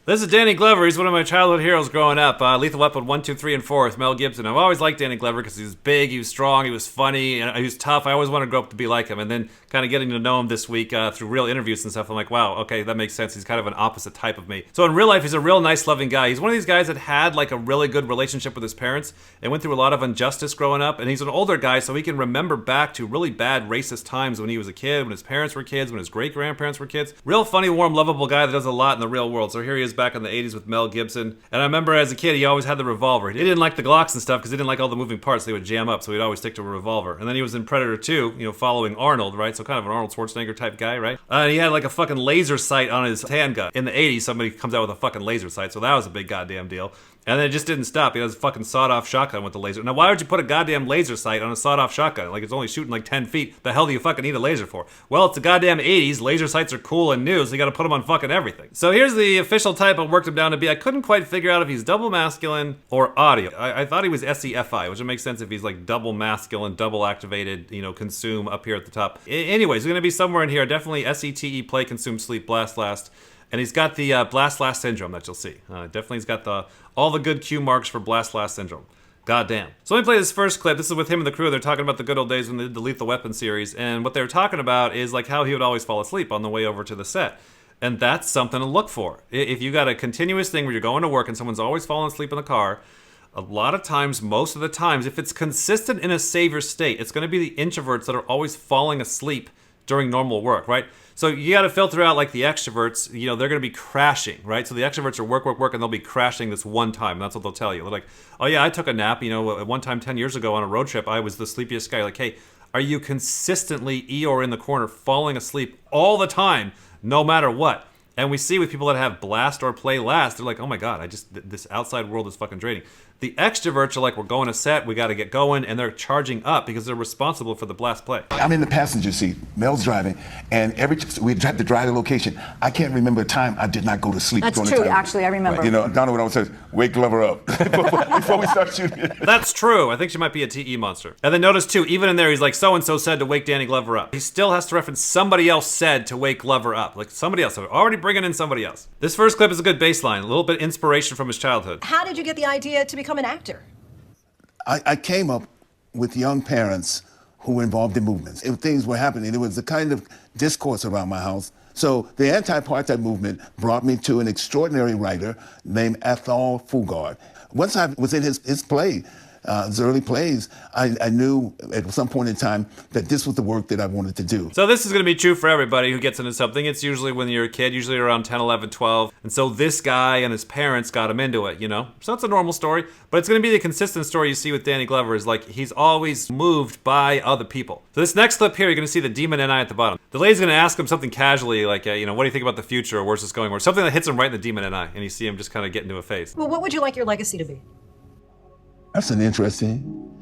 This is Danny Glover. He's one of my childhood heroes growing up. Lethal Weapon 1, 2, 3, and 4 with Mel Gibson. I've always liked Danny Glover because he was big, he was strong, he was funny, and he was tough. I always wanted to grow up to be like him. And then kind of getting to know him this week through real interviews and stuff, I'm like, wow, okay, that makes sense. He's kind of an opposite type of me. So in real life, he's a real nice, loving guy. He's one of these guys that had like a really good relationship with his parents and went through a lot of injustice growing up. And he's an older guy, so he can remember back to really bad racist times when he was a kid, when his parents were kids, when his great-grandparents were kids. Real funny, warm, lovable guy that does a lot in the real world. So here he is back in the 80s with Mel Gibson. And I remember as a kid, he always had the revolver. He didn't like the Glocks and stuff because he didn't like all the moving parts. They would jam up, so he'd always stick to a revolver. And then he was in Predator 2, following Arnold, right? So kind of an Arnold Schwarzenegger type guy, right? And he had like a fucking laser sight on his handgun. In the 80s, somebody comes out with a fucking laser sight, so that was a big goddamn deal. And then it just didn't stop. He has a fucking sawed-off shotgun with the laser. Now, why would you put a goddamn laser sight on a sawed-off shotgun? Like, it's only shooting like 10 feet. The hell do you fucking need a laser for? Well, it's the goddamn 80s. Laser sights are cool and new, so you gotta put them on fucking everything. So here's the official type I worked him down to be. I couldn't quite figure out if he's double masculine or audio. I thought he was SEFI, which would make sense if he's like double masculine, double activated, consume up here at the top. Anyways, he's gonna be somewhere in here. Definitely SETE, play, consume, sleep, blast, last. And he's got the blast last syndrome that you'll see. Definitely he's got all the good cue marks for blast last syndrome. Goddamn. So let me play this first clip. This is with him and the crew. They're talking about the good old days when they did the Lethal Weapon series. And what they were talking about is like how he would always fall asleep on the way over to the set. And that's something to look for. If you got a continuous thing where you're going to work and someone's always falling asleep in the car, a lot of times, most of the times, if it's consistent in a savior state, it's going to be the introverts that are always falling asleep during normal work, right? So you got to filter out like the extroverts, they're going to be crashing, right? So the extroverts are work, and they'll be crashing this one time. That's what they'll tell you. They're like, oh yeah, I took a nap, at one time 10 years ago on a road trip, I was the sleepiest guy. Like, hey, are you consistently Eeyore in the corner falling asleep all the time, no matter what? And we see with people that have blast or play last, they're like, oh my God, this outside world is fucking draining. The extroverts are like, we're going to set, we got to get going, and they're charging up because they're responsible for the blast play. I'm in the passenger seat, Mel's driving, and we had to drive the location. I can't remember a time I did not go to sleep. That's true, actually, I remember. Right. Donna would always say, wake Glover up before we start shooting. That's true. I think she might be a TE monster. And then notice too, even in there, he's like, so-and-so said to wake Danny Glover up. He still has to reference somebody else said to wake Glover up. Like somebody else. So we're already bringing in somebody else. This first clip is a good baseline, a little bit inspiration from his childhood. How did you get the idea to become an actor? I came up with young parents who were involved in movements. If things were happening, there was a kind of discourse around my house. So the anti-apartheid movement brought me to an extraordinary writer named Athol Fugard. Once I was in his play, his early plays, I knew at some point in time that this was the work that I wanted to do. So this is going to be true for everybody who gets into something. It's usually when you're a kid, usually around 10, 11, 12. And so this guy and his parents got him into it, So it's a normal story, but it's going to be the consistent story you see with Danny Glover is like he's always moved by other people. So this next clip here, you're going to see the demon NI at the bottom. The lady's going to ask him something casually like, what do you think about the future or where's this going? Or something that hits him right in the demon NI, and you see him just kind of get into a phase. Well, what would you like your legacy to be? That's an interesting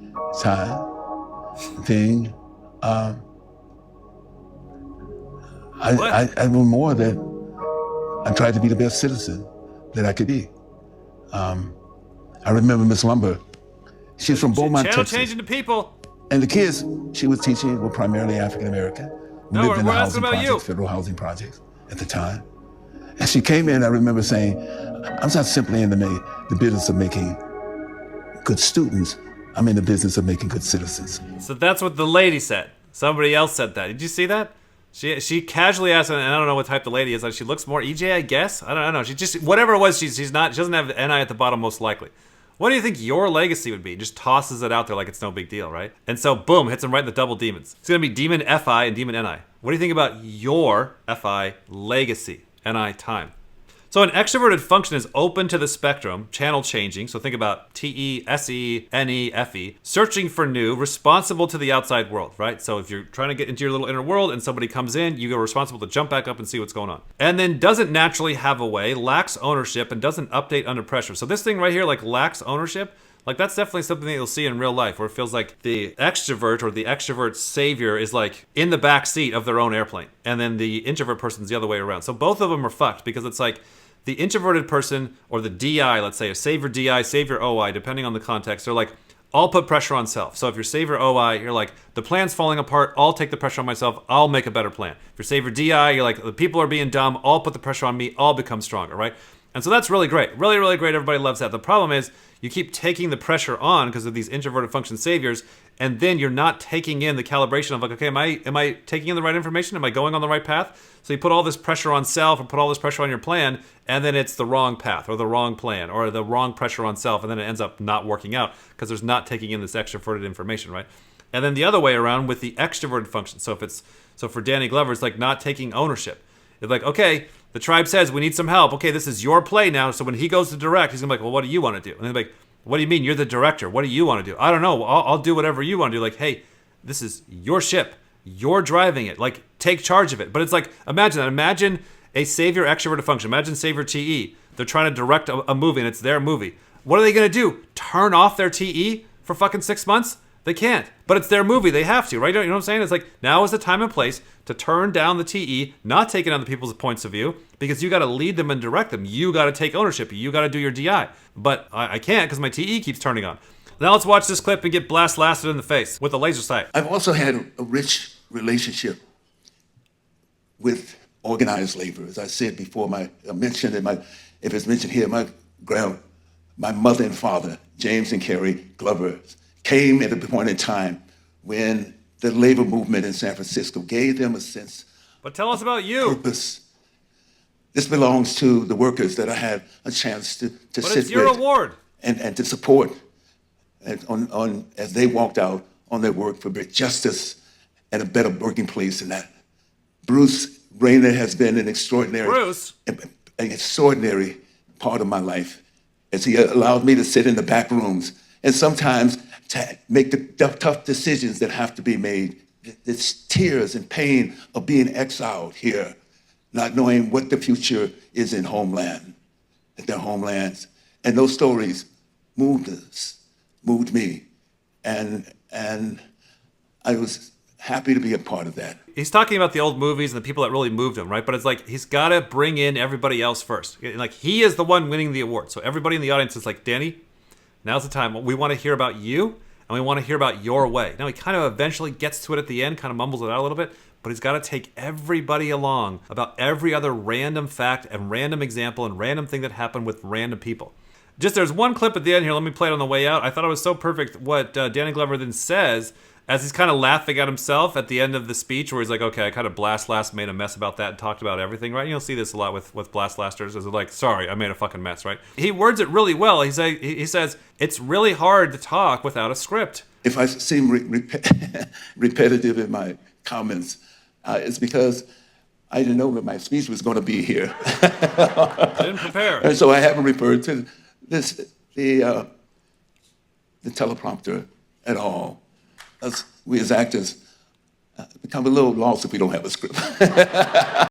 thing. I know more that I tried to be the best citizen that I could be. I remember Miss Lumber. She's from Beaumont, Texas. Changing to people. And the kids she was teaching were primarily African American. No, lived in the we're asking about you. federal housing projects at the time. And she came in, I remember saying, I'm not simply in the business of making good students, I'm in the business of making good citizens. So that's what the lady said. Somebody else said that. Did you see that? She casually asked, and I don't know what type the lady is. Like she looks more EJ, I guess. I don't know. She just whatever it was. She doesn't have NI at the bottom most likely. What do you think your legacy would be? Just tosses it out there like it's no big deal, right? And so boom, hits him right in the double demons. It's gonna be demon FI and demon NI. What do you think about your FI legacy NI time? So an extroverted function is open to the spectrum, channel changing. So think about TE, SE, NE, FE, searching for new, responsible to the outside world, right? So if you're trying to get into your little inner world and somebody comes in, you are responsible to jump back up and see what's going on. And then doesn't naturally have a way, lacks ownership, and doesn't update under pressure. So this thing right here, like lacks ownership, like that's definitely something that you'll see in real life where it feels like the extrovert or the extrovert savior is like in the back seat of their own airplane. And then the introvert person's the other way around. So both of them are fucked because it's like, the introverted person, or the DI, let's say, a savior DI, savior OI, depending on the context, they're like, I'll put pressure on self. So if you're savior OI, you're like, the plan's falling apart, I'll take the pressure on myself, I'll make a better plan. If you're savior DI, you're like, the people are being dumb, I'll put the pressure on me, I'll become stronger, right? And so that's really great. Really, really great. Everybody loves that. The problem is you keep taking the pressure on because of these introverted function saviors, and then you're not taking in the calibration of like, okay, am I taking in the right information? Am I going on the right path? So you put all this pressure on self and put all this pressure on your plan, and then it's the wrong path or the wrong plan or the wrong pressure on self, and then it ends up not working out because there's not taking in this extroverted information, right? And then the other way around with the extroverted function. So for Danny Glover, it's like not taking ownership. It's like, okay, the tribe says we need some help. Okay, this is your play now. So when he goes to direct, he's gonna be like, well, what do you want to do? And they're like, what do you mean? You're the director. What do you want to do? I don't know. I'll do whatever you want to do. Like, hey, this is your ship. You're driving it. Like, take charge of it. But it's like, imagine that. Imagine a savior extroverted function. Imagine savior TE. They're trying to direct a movie, and it's their movie. What are they gonna do? Turn off their TE for fucking 6 months? They can't. But it's their movie. They have to, right? You know what I'm saying? It's like, now is the time and place to turn down the TE, not taking on the people's points of view, because you got to lead them and direct them. You got to take ownership. You got to do your DI. But I can't because my TE keeps turning on. Now let's watch this clip and get blasted in the face with a laser sight. I've also had a rich relationship with organized labor. As I said before, if it's mentioned here, my mother and father, James and Carrie Glover, came at a point in time when the labor movement in San Francisco gave them a sense But tell us about you. of purpose. This belongs to the workers that I had a chance to But sit it's your with award. and to support as they walked out on their work for justice and a better working place than that. Bruce Rayner has been an extraordinary part of my life as he allowed me to sit in the back rooms and sometimes to make the tough decisions that have to be made. It's tears and pain of being exiled here, not knowing what the future is in their homelands. And those stories moved me. And I was happy to be a part of that. He's talking about the old movies and the people that really moved him, right? But it's like, he's got to bring in everybody else first. Like, he is the one winning the award. So everybody in the audience is like, Danny, now's the time. We want to hear about you, and we want to hear about your way. Now, he kind of eventually gets to it at the end, kind of mumbles it out a little bit, but he's got to take everybody along about every other random fact and random example and random thing that happened with random people. There's one clip at the end here. Let me play it on the way out. I thought it was so perfect what Danny Glover then says as he's kind of laughing at himself at the end of the speech, where he's like, okay, I kind of made a mess about that and talked about everything, right? You'll see this a lot with blasters, as like, sorry, I made a fucking mess, right? He words it really well. He says, it's really hard to talk without a script. If I seem repetitive in my comments, it's because I didn't know that my speech was going to be here. Didn't prepare. And so I haven't referred to the teleprompter at all. We as actors become a little lost if we don't have a script.